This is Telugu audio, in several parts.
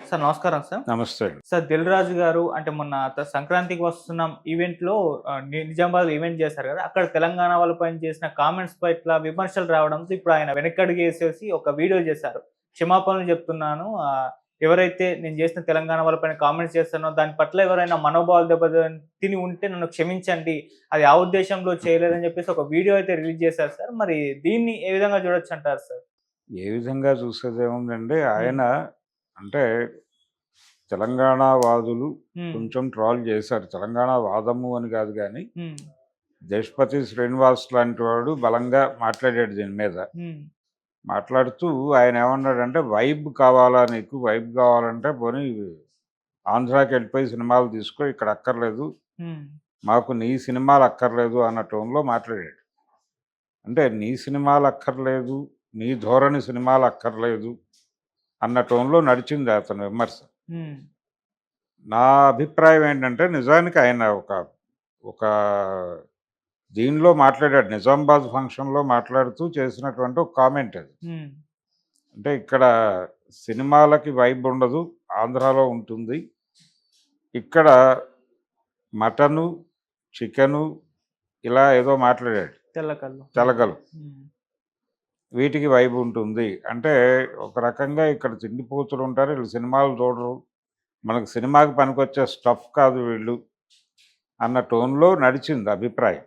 సార్ నమస్కారం సార్. నమస్తే అండి. సార్ 'దిల్ రాజు' గారు అంటే మొన్న సంక్రాంతికి వస్తున్నాం ఈవెంట్‌లో నిజామాబాద్‌లో ఈవెంట్ చేశారు కదా! అక్కడ తెలంగాణ వాళ్ళ పైన చేసిన కామెంట్స్‌పై ఇట్లా విమర్శలు రావడంతో ఇప్పుడు ఆయన వెనకడుగేసేసి ఒక వీడియో చేశారు. క్షమాపణలు చెప్తున్నాను. ఎవరైతే నేను చేసిన తెలంగాణ వాళ్ళ పైన కామెంట్స్ చేస్తానో దాని పట్ల ఎవరైనా మనోభావాలు తిని ఉంటే నన్ను క్షమించండి. అది ఆ ఉద్దేశంలో చేయలేదని చెప్పేసి ఒక వీడియో అయితే రిలీజ్ చేశారు సార్. మరి దీన్ని ఏ విధంగా చూడొచ్చంటారు సార్? ఏ విధంగా చూసేదేముందండి, హ్మ్. ఆయన అంటే తెలంగాణ వాదులు హ్మ్. కొంచెం ట్రోల్ చేశారు. తెలంగాణ వాదము అని కాదు గానీ, హ్మ్. దేశపతి శ్రీనివాస్ లాంటి వాడు బలంగా మాట్లాడాడు దీని మీద. హ్మ్. మాట్లాడుతూ ఆయన ఏమన్నాడంటే, వైబ్ కావాలా నీకు? వైబ్ కావాలంటే పోనీ ఆంధ్రాకెళ్ళిపోయి సినిమాలు తీసుకో, ఇక్కడ అక్కర్లేదు. హ్మ్. మాకు నీ సినిమాలు అక్కర్లేదు అన్న టోన్‌లో మాట్లాడాడు. అంటే నీ సినిమాలు అక్కర్లేదు, నీ ధోరణి సినిమాలు అక్కర్లేదు అన్న టోన్‌లో నడిచింది అతని విమర్శ. హ్మ్. నా అభిప్రాయం ఏంటంటే నిజానికి ఆయన ఒక ఒక దీనిలో మాట్లాడాడు. నిజామాబాద్ ఫంక్షన్‌లో మాట్లాడుతూ చేసినటువంటి ఒక కామెంట్ అది. హ్మ్. అంటే ఇక్కడ సినిమాలకి వైబ్ ఉండదు. ఆంధ్రాలో ఉంటుంది. ఇక్కడ మటను, చికెను ఇలా ఏదో మాట్లాడాడు. తెల్ల కళ్ళు. హ్మ్. తెలగలు. హ్మ్. వీటికి వైబ్ ఉంటుంది. అంటే ఒక రకంగా ఇక్కడ తిండిపోతులుంటారు. ఈళ్ళు సినిమాలు చూడరు. మనకు సినిమాకి పనికొచ్చే స్టఫ్ కాదు వీళ్ళు అన్న టోన్‌లో నడిచింది అభిప్రాయం.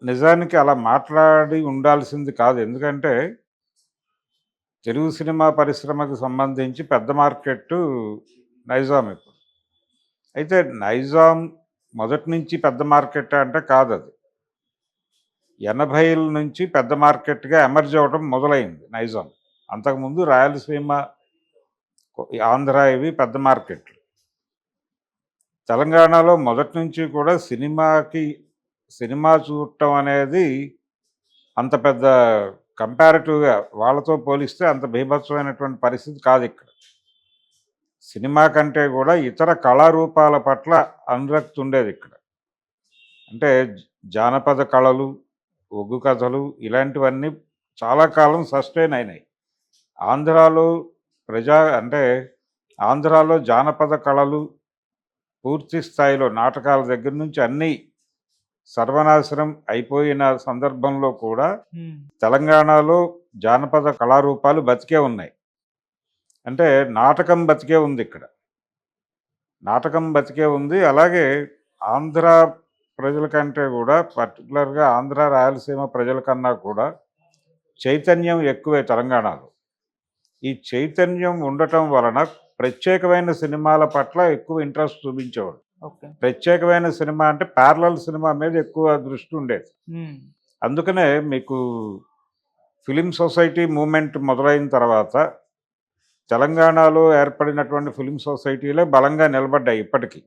నిజానికి అలా మాట్లాడి ఉండాల్సింది కాదు. ఎందుకంటే తెలుగు సినిమా పరిశ్రమకు సంబంధించి పెద్ద మార్కెట్టు నైజాం ఇప్పుడు. అయితే నైజాం మొదటి నుంచి పెద్ద మార్కెట్టా అంటే కాదది. 80ల నుంచి పెద్ద మార్కెట్‌గా ఎమర్జ్ అవ్వడం మొదలైంది నైజాం. అంతకుముందు రాయలసీమ, ఆంధ్ర ఇవి పెద్ద మార్కెట్లు. తెలంగాణలో మొదటి నుంచి కూడా సినిమా చూడటం అనేది అంత పెద్ద కంపారిటివ్‌గా వాళ్ళతో పోలిస్తే అంత బీభత్సమైనటువంటి పరిస్థితి కాదిక్కడ. సినిమా కంటే కూడా ఇతర కళారూపాల పట్ల అనురక్తి ఉండేదిక్కడ. అంటే జానపద కళలు, ఒగ్గు కథలు ఇలాంటివన్నీ చాలా కాలం సస్టైన్ అయినాయి. ఆంధ్రాలో అంటే ఆంధ్రాలో జానపద కళలు పూర్తి స్థాయిలో నాటకాల దగ్గర నుంచి అన్నీ సర్వనాశనం అయిపోయిన సందర్భంలో కూడా హ్మ్. తెలంగాణలో జానపద కళారూపాలు బతికే ఉన్నాయి. అంటే నాటకం బతికే ఉంది ఇక్కడ. నాటకం బతికే ఉంది. అలాగే ఆంధ్ర ప్రజల కంటే కూడా పర్టికులర్‌గా ఆంధ్ర, రాయలసీమ ప్రజల కన్నా కూడా చైతన్యం ఎక్కువే తెలంగాణలో. ఈ చైతన్యం ఉండటం వలన ప్రత్యేకమైన సినిమాల పట్ల ఎక్కువ ఇంట్రెస్ట్ చూపించేవాడు. ఓకే. ప్రత్యేకమైన సినిమా అంటే ప్యారలల్ సినిమా మీద ఎక్కువ దృష్టి ఉండేది. హ్మ్. అందుకనే మీకు ఫిల్మ్ సొసైటీ మూవ్‌మెంట్ మొదలైన తర్వాత తెలంగాణలో ఏర్పడినటువంటి ఫిల్మ్ సొసైటీలే బలంగా నిలబడ్డాయి ఇప్పటికి.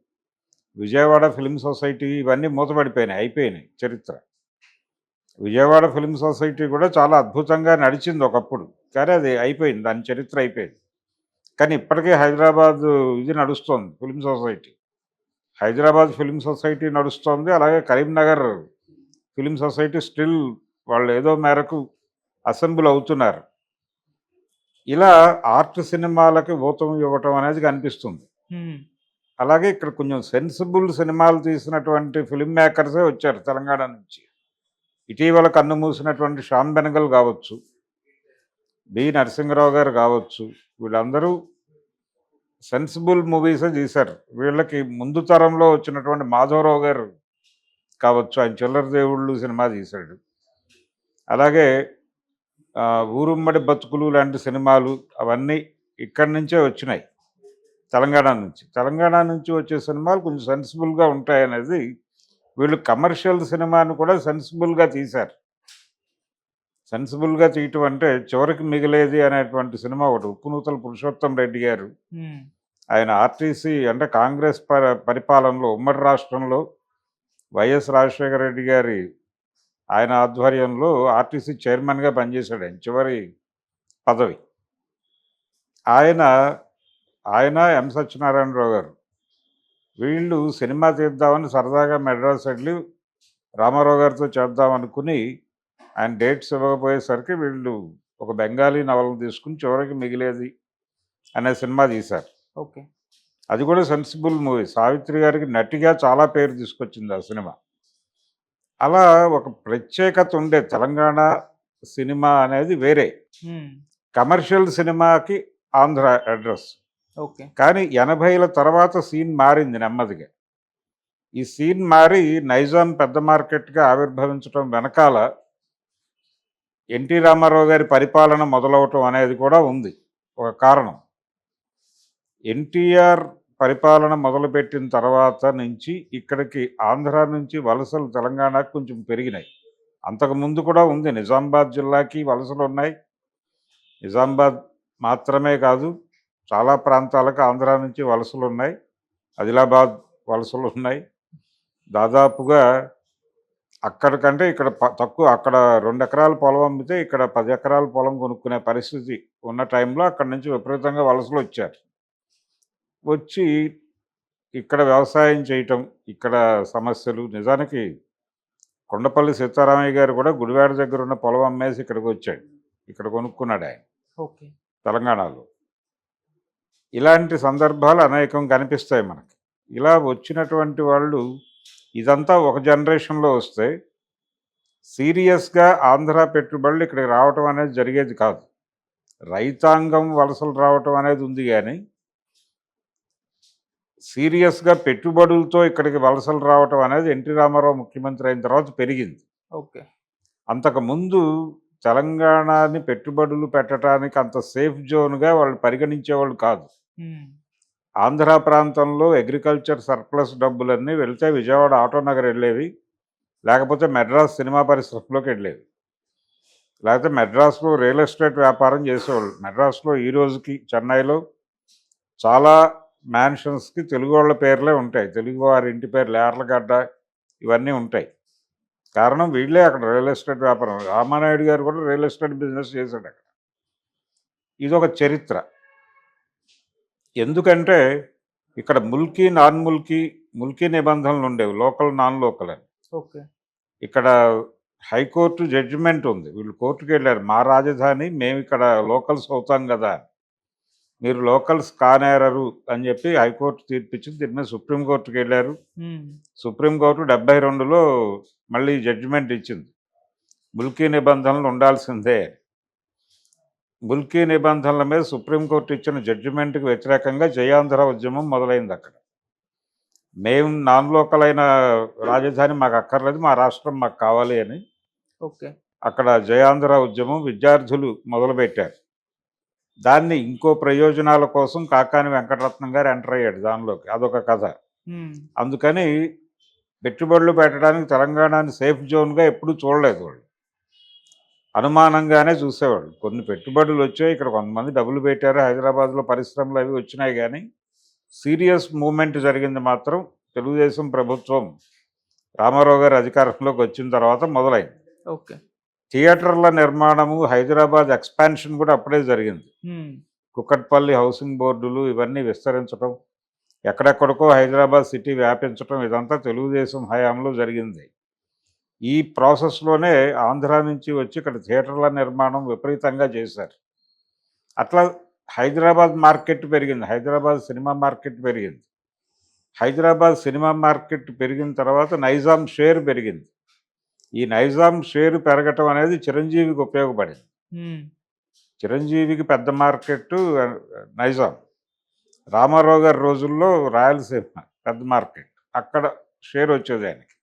విజయవాడ ఫిల్మ్ సొసైటీ ఇవన్నీ మూతపడిపోయినాయి. అయిపోయినాయి చరిత్ర. విజయవాడ ఫిల్మ్ సొసైటీ కూడా చాలా అద్భుతంగా నడిచింది ఒకప్పుడు. కానీ అది అయిపోయింది. దాని చరిత్ర అయిపోయింది. కానీ ఇప్పటికీ హైదరాబాద్ ఇది నడుస్తోంది film society. Hyderabad film society నడుస్తోంది. అలాగే కరీంనగర్ ఫిల్మ్ సొసైటీ స్టిల్ వాళ్ళు ఏదో మేరకు అసెంబుల్ అవుతున్నారు. ఇలా ఆర్ట్ సినిమాలకి ఊతం ఇవ్వటం అనేది కనిపిస్తుంది. హ్మ్. అలాగే ఇక్కడ కొంచెం సెన్సిబుల్ సినిమాలు తీసినటువంటి ఫిల్మ్ మేకర్సే వచ్చారు తెలంగాణ నుంచి. ఇటీవల కన్నుమూసినటువంటి శ్యామ్ బెనగల్ కావచ్చు, బి. నరసింహరావు గారు కావచ్చు, వీళ్ళందరూ సెన్సిబుల్ మూవీసే తీశారు. వీళ్ళకి ముందు తరంలో వచ్చినటువంటి మాధవరావు గారు కావచ్చు, ఆయన 'చిల్లర దేవుళ్ళు' సినిమా తీశాడు. అలాగే 'ఊరుమ్మడి బతుకులు' లాంటి సినిమాలు అవన్నీ ఇక్కడి నుంచే వచ్చినాయి. తెలంగాణ నుంచి. తెలంగాణ నుంచి వచ్చే సినిమాలు కొంచెం సెన్సిబుల్‌గా ఉంటాయనేది వీళ్ళు కమర్షియల్ సినిమాని కూడా సెన్సిబుల్‌గా తీశారు. సెన్సిబుల్‌గా తీయటం అంటే చివరికి మిగిలేది అనేటువంటి సినిమా ఒకటి. ఉప్పునూతల పురుషోత్తం రెడ్డి గారు. హ్మ్. ఆయన ఆర్టీసీ అంటే కాంగ్రెస్ పరిపాలనలో ఉమ్మడి రాష్ట్రంలో వైఎస్ రాజశేఖర రెడ్డి గారి ఆయన ఆధ్వర్యంలో ఆర్టీసీ చైర్మన్‌గా పనిచేశాడు ఆయన చివరి పదవి. ఆయన, ఎం. సత్యనారాయణరావు గారు వీళ్ళు సినిమా తీద్దామని సరదాగా మెడ్రాస్ వెళ్ళి రామారావు గారితో చేద్దామనుకుని ఆయన డేట్స్ ఇవ్వకపోయేసరికి వీళ్ళు ఒక బెంగాలీ నవలను తీసుకుని చివరికి మిగిలేది అనే సినిమా తీశారు. ఓకే. అది కూడా సెన్సిబుల్ మూవీ. సావిత్రి గారికి నటిగా చాలా పేరు తీసుకొచ్చింది ఆ సినిమా. అలా ఒక ప్రత్యేకత ఉండే తెలంగాణ సినిమా అనేది వేరే. హ్మ్. కమర్షియల్ సినిమాకి ఆంధ్ర అడ్రస్. ఓకే. కానీ 80ల తర్వాత సీన్ మారింది నెమ్మదిగా. ఈ సీన్ మారి నైజాం పెద్ద మార్కెట్‌గా ఆవిర్భవించటం వెనకాల ఎన్టీ రామారావు గారి పరిపాలన మొదలవటం అనేది కూడా ఉంది. ఒక కారణం. ఎన్టీఆర్ పరిపాలన మొదలుపెట్టిన తర్వాత నుంచి ఇక్కడికి ఆంధ్ర నుంచి వలసలు తెలంగాణకు కొంచెం పెరిగినాయి. అంతకుముందు కూడా ఉంది. నిజామాబాద్ జిల్లాకి వలసలున్నాయి. నిజామాబాద్ మాత్రమే కాదు, చాలా ప్రాంతాలకు ఆంధ్ర నుంచి వలసలున్నాయి. ఆదిలాబాద్ వలసలున్నాయి. దాదాపుగా అక్కడికంటే ఇక్కడ తక్కువ. అక్కడ 2 ఎకరాల పొలం అమ్మితే ఇక్కడ 10 ఎకరాల పొలం కొనుక్కునే పరిస్థితి ఉన్న టైంలో అక్కడి నుంచి విపరీతంగా వలసలొచ్చారు. వచ్చి ఇక్కడ వ్యవసాయం చేయటం, ఇక్కడ సమస్యలు. నిజానికి కొండపల్లి సీతారామయ్య గారు కూడా గుడివాడ దగ్గర ఉన్న పొలం అమ్మేసి ఇక్కడికొచ్చాడు. ఇక్కడ కొనుక్కున్నాడాయన ఓకే. తెలంగాణలో. ఇలాంటి సందర్భాలు అనేకం కనిపిస్తాయి మనకి. ఇలా వచ్చినటువంటి వాళ్ళు ఇదంతా ఒక జనరేషన్‌లో వస్తే సీరియస్‌గా ఆంధ్ర పెట్టుబడులు ఇక్కడికి రావటం అనేది జరిగేది కాదు. రైతాంగం వలసలు రావటం అనేది ఉంది గానీ, సీరియస్‌గా పెట్టుబడులతో ఇక్కడికి వలసలు రావటం అనేది ఎన్టీ రామారావు ముఖ్యమంత్రి అయిన తర్వాత పెరిగింది. ఓకే. అంతకుముందు తెలంగాణని పెట్టుబడులు పెట్టడానికి అంత సేఫ్ జోన్‌గా వాళ్ళు పరిగణించేవాళ్ళు కాదు. హ్మ్. ఆంధ్ర ప్రాంతంలో అగ్రికల్చర్ సర్ప్లస్ డబ్బులన్నీ వెళ్తే విజయవాడ ఆటో నగర్ వెళ్ళేవి. లేకపోతే మెడ్రాస్ సినిమా పరిశ్రమలోకి వెళ్ళేవి. లేకపోతే మెడ్రాస్‌లో రియల్ ఎస్టేట్ వ్యాపారం చేసేవాళ్ళు. మెడ్రాస్‌లో ఈ రోజుకి చెన్నైలో చాలా మ్యాన్షన్స్‌కి తెలుగోళ్ళ పేర్లే ఉంటాయి. తెలుగువారి ఇంటి పేర్లు యార్లగడ్డ ఇవన్నీ ఉంటాయి. కారణం వీళ్ళే అక్కడ రియల్ ఎస్టేట్ వ్యాపారం. రామానాయుడు గారు కూడా రియల్ ఎస్టేట్ బిజినెస్ చేశాడు అక్కడ. ఇదొక చరిత్ర. ఎందుకంటే ఇక్కడ ముల్కీ, నాన్ ముల్కీ, ముల్కీ నిబంధనలు ఉండేవి. లోకల్, నాన్ లోకల్ అని. ఓకే. ఇక్కడ హైకోర్టు జడ్జిమెంట్ ఉంది. వీళ్ళు కోర్టుకెళ్ళారు. మా రాజధాని మేమిక్కడ లోకల్స్ అవుతాం గదా! మీరు లోకల్స్ కానేరరు అని చెప్పి హైకోర్టు తీర్పిచ్చింది. దీని మీద సుప్రీంకోర్టుకెళ్ళారు. హ్మ్. సుప్రీంకోర్టు 72లో మళ్ళీ జడ్జిమెంట్ ఇచ్చింది. ముల్కీ నిబంధనలు ఉండాల్సిందే. ముల్కీ నిబంధనల మీద సుప్రీంకోర్టు ఇచ్చిన జడ్జిమెంట్‌కి వ్యతిరేకంగా జయాంధ్ర ఉద్యమం మొదలైంది అక్కడ. మేము నాన్ లోకల్ అయిన రాజధాని మాకు అక్కర్లేదు, మా రాష్ట్రం మాకు కావాలి అని ఓకే. అక్కడ జయాంధ్ర ఉద్యమం విద్యార్థులు మొదలుపెట్టారు. దాన్ని ఇంకో ప్రయోజనాల కోసం కాకాని వెంకటరత్నం గారు ఎంటర్ అయ్యాడు దానిలోకి. అదొక కథ. హ్మ్. అందుకని పెట్టుబడులు పెట్టడానికి తెలంగాణని సేఫ్ జోన్‌గా ఎప్పుడూ చూడలేదు వాళ్ళు. అనుమానంగానే చూసేవాళ్ళు. కొన్ని పెట్టుబడులు వచ్చాయి. ఇక్కడ కొంతమంది డబ్బులు పెట్టారు. హైదరాబాద్‌లో పరిశ్రమలు అవి వచ్చినాయి గానీ, సీరియస్ మూవ్‌మెంట్ జరిగింది మాత్రం తెలుగుదేశం ప్రభుత్వం రామారావు గారు అధికారంలోకి వచ్చిన తర్వాత మొదలైంది. ఓకే. థియేటర్ల నిర్మాణము, హైదరాబాద్ ఎక్స్‌పాన్షన్ కూడా అప్పుడే జరిగింది. హ్మ్. కుకట్పల్లి హౌసింగ్ బోర్డులు ఇవన్నీ విస్తరించటం, ఎక్కడెక్కడికో హైదరాబాద్ సిటీ వ్యాపించటం ఇదంతా తెలుగుదేశం హయాంలో జరిగింది. ఈ ప్రాసెస్‌లోనే ఆంధ్ర నుంచి వచ్చి ఇక్కడ థియేటర్ల నిర్మాణం విపరీతంగా చేశారు. అట్లా హైదరాబాద్ మార్కెట్ పెరిగింది. హైదరాబాద్ సినిమా మార్కెట్ పెరిగింది. హైదరాబాద్ సినిమా మార్కెట్ పెరిగిన తర్వాత నైజాం షేర్ పెరిగింది. ఈ నైజాం షేరు పెరగటం అనేది చిరంజీవికి ఉపయోగపడింది. హ్మ్. చిరంజీవికి పెద్ద మార్కెట్టు నైజాం. రామారావు గారి రోజుల్లో రాయలసీమ పెద్ద మార్కెట్. అక్కడ షేర్ వచ్చేది ఆయనకి.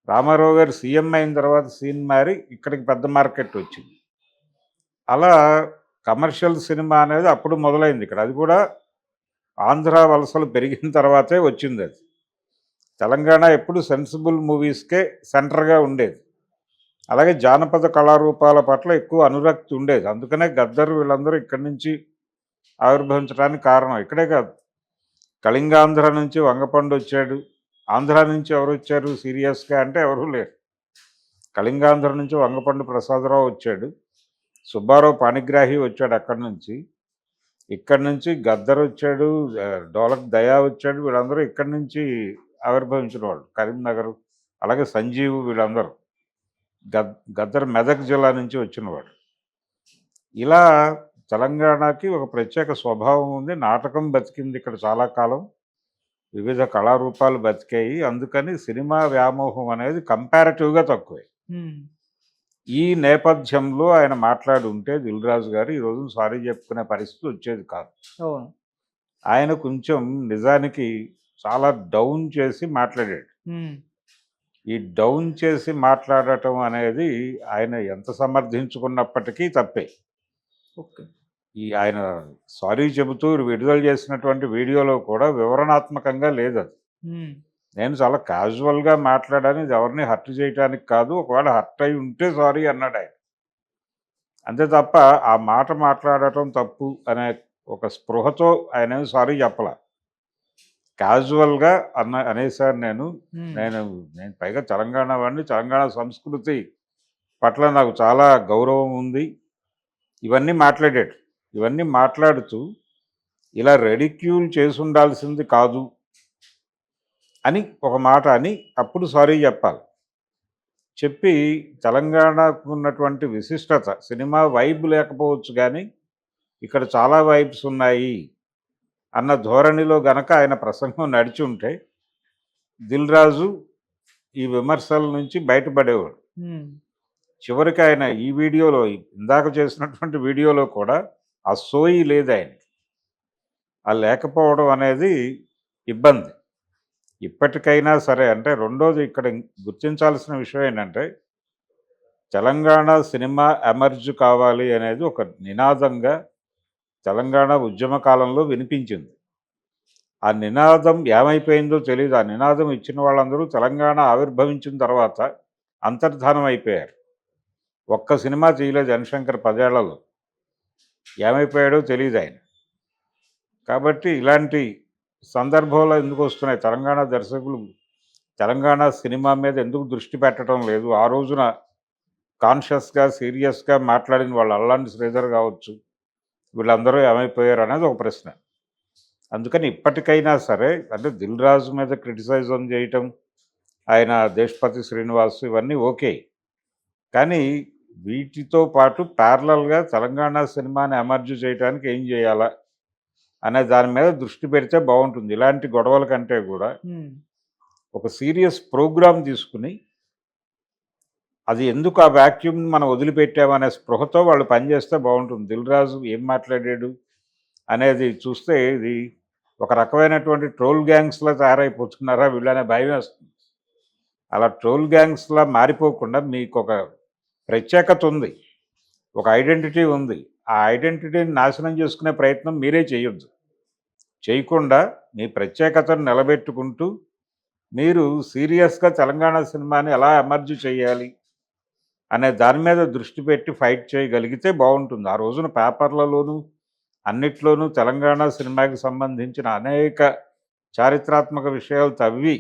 రామారావు గారు సీఎం అయిన తర్వాత సీన్ మారి ఇక్కడికి పెద్ద మార్కెట్ వచ్చింది. అలా కమర్షియల్ సినిమా అనేది అప్పుడు మొదలైంది ఇక్కడ. అది కూడా ఆంధ్ర వలసలు పెరిగిన తర్వాతే వచ్చిందది. తెలంగాణ ఎప్పుడు సెన్సిబుల్ మూవీస్‌కే సెంటర్‌గా ఉండేది. అలాగే జానపద కళారూపాల పట్ల ఎక్కువ అనురక్తి ఉండేది. అందుకనే గద్దర్ వీళ్ళందరూ ఇక్కడి నుంచి ఆవిర్భవించడానికి కారణం. ఇక్కడే కాదు, కళింగాంధ్ర నుంచి వంగపండు వచ్చాడు. ఆంధ్ర నుంచి ఎవరొచ్చారు సీరియస్‌గా అంటే ఎవరూ లేరు. కళింగాంధ్ర నుంచి వంగపండు ప్రసాదరావు వచ్చాడు. సుబ్బారావు పాణిగ్రాహి వచ్చాడు అక్కడి నుంచి. ఇక్కడి నుంచి గద్దర్ వచ్చాడు, డోలక్ దయా వచ్చాడు. వీళ్ళందరూ ఇక్కడి నుంచి ఆవిర్భవించిన వాళ్ళు. కరీంనగర్, అలాగే సంజీవ్ వీళ్ళందరూ. గద్దర్ మెదక్ జిల్లా నుంచి వచ్చినవాడు. ఇలా తెలంగాణకి ఒక ప్రత్యేక స్వభావం ఉంది. నాటకం బతికింది ఇక్కడ చాలా కాలం. వివిధ కళారూపాలు బతికాయి. అందుకని సినిమా వ్యామోహం అనేది కంపారిటివ్‌గా తక్కువే. హ్మ్. ఈ నేపథ్యంలో ఆయన మాట్లాడి ఉంటే దిల్ రాజు గారు ఈ రోజున సారీ చెప్పుకునే పరిస్థితి వచ్చేది కాదు. అవును. ఆయన కొంచెం నిజానికి చాలా డౌన్ చేసి మాట్లాడాడు. హ్మ్. ఈ డౌన్ చేసి మాట్లాడటం అనేది ఆయన ఎంత సమర్థించుకున్నప్పటికీ తప్పే. ఓకే. ఆయన సారీ చెబుతూ విడుదల చేసినటువంటి వీడియోలో కూడా వివరణాత్మకంగా లేదది. హ్మ్. నేను చాలా క్యాజువల్‌గా మాట్లాడాను. ఇది ఎవరిని హర్ట్ చేయటానికి కాదు. ఒకవేళ హర్ట్ అయ్యి ఉంటే సారీ అన్నాడాయన. అంతే తప్ప ఆ మాట మాట్లాడటం తప్పు అనే ఒక స్పృహతో ఆయనేమి సారీ చెప్పలా. క్యాజువల్‌గా అనేసాను నేను. హ్మ్. నేను నేను పైగా తెలంగాణ వాడిని. తెలంగాణ సంస్కృతి పట్ల నాకు చాలా గౌరవం ఉంది. ఇవన్నీ మాట్లాడాడు. ఇవన్నీ మాట్లాడుతూ ఇలా రెడిక్యూల్ చేసుండాల్సింది కాదు అని ఒక మాట అని అప్పుడు సారీ చెప్పాలి. చెప్పి తెలంగాణకు ఉన్నటువంటి విశిష్టత సినిమా వైబ్ లేకపోవచ్చు కానీ ఇక్కడ చాలా వైబ్స్ ఉన్నాయి అన్న ధోరణిలో గనక ఆయన ప్రసంగం నడిచి ఉంటే దిల్ రాజు ఈ విమర్శల నుంచి బయటపడేవాడు. హ్మ్. చివరికి ఆయన ఈ వీడియోలో ఇందాక చేసినటువంటి వీడియోలో కూడా ఆ సోయి లేదు ఆయనకి. ఆ లేకపోవడం అనేది ఇబ్బంది. ఇప్పటికైనా సరే అంటే రెండోది ఇక్కడ గుర్తించాల్సిన విషయం ఏంటంటే తెలంగాణ సినిమా ఎమర్జ్ కావాలి అనేది ఒక నినాదంగా తెలంగాణ ఉద్యమ కాలంలో వినిపించింది. ఆ నినాదం ఏమైపోయిందో తెలీదు. ఆ నినాదం ఇచ్చిన వాళ్ళందరూ తెలంగాణ ఆవిర్భవించిన తర్వాత అంతర్ధానం అయిపోయారు. ఒక్క సినిమా తీయలేదు జనశంకర్ 10 ఏళ్లలో. ఏమైపోయాడో తెలీదాయన. కాబట్టి ఇలాంటి సందర్భంలో ఎందుకు వస్తున్నాయి తెలంగాణ దర్శకులు తెలంగాణ సినిమా మీద ఎందుకు దృష్టి పెట్టడం లేదు? ఆ రోజున కాన్షియస్‌గా, సీరియస్‌గా మాట్లాడిన వాళ్ళు అల్లాంటి శ్రీధర్ కావచ్చు, వీళ్ళందరూ ఏమైపోయారు అనేది ఒక ప్రశ్న. అందుకని ఇప్పటికైనా సరే అంటే దిల్ రాజు మీద క్రిటిసైజం చేయటం, ఆయన దేశపతి శ్రీనివాస్ ఇవన్నీ ఓకే. కానీ వీటితో పాటు ప్యారలల్‌గా తెలంగాణ సినిమాని ఎమర్జ్ చేయడానికి ఏం చేయాలా? అనే దాని మీద దృష్టి పెడితే బావుంటుంది. ఇలాంటి గొడవల కంటే కూడా హ్మ్. ఒక సీరియస్ ప్రోగ్రామ్ తీసుకుని అది ఎందుకు ఆ వాక్యూమ్‌ని మనం వదిలిపెట్టామనే స్పృహతో వాళ్ళు పనిచేస్తే బావుంటుంది. దిల్ రాజు ఏం మాట్లాడాడు అనేది చూస్తే ఇది ఒక రకమైనటువంటి ట్రోల్ గ్యాంగ్స్‌లా తయారైపోతున్నారా వీళ్ళనే భయమేస్తుంది. అలా ట్రోల్ గ్యాంగ్స్‌లా మారిపోకుండా మీకొక ప్రత్యేకత ఉంది. ఒక ఐడెంటిటీ ఉంది. ఆ ఐడెంటిటీని నాశనం చేసుకునే ప్రయత్నం మీరే చేయొద్దు. చేయకుండా మీ ప్రత్యేకతను నిలబెట్టుకుంటూ మీరు సీరియస్‌గా తెలంగాణ సినిమాని ఎలా ఎమర్జ్ చేయాలి అనే దాని మీద దృష్టి పెట్టి ఫైట్ చేయగలిగితే బావుంటుంది. ఆ రోజున పేపర్‌లలోనూ, అన్నిట్లోనూ తెలంగాణ సినిమాకి సంబంధించిన అనేక చారిత్రాత్మక విషయాలు తవ్వి